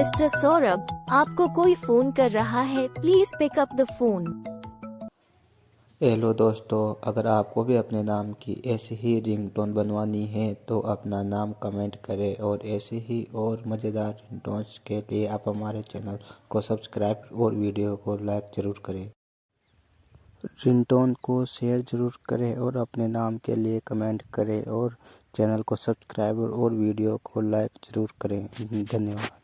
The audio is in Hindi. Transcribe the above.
मिस्टर सौरभ, आपको कोई फोन कर रहा है, please pick up the phone. Hello दोस्तों, अगर आपको भी अपने नाम की ऐसी ही रिंगटोन बनवानी है तो अपना नाम कमेंट करें और ऐसे ही और मज़ेदार रिंगटोन्स के लिए आप हमारे चैनल को सब्सक्राइब और वीडियो को लाइक ज़रूर करें। रिंगटोन को शेयर ज़रूर करें और अपने नाम के लिए कमेंट करें और चैनल को सब्सक्राइब और वीडियो को लाइक ज़रूर करें। धन्यवाद।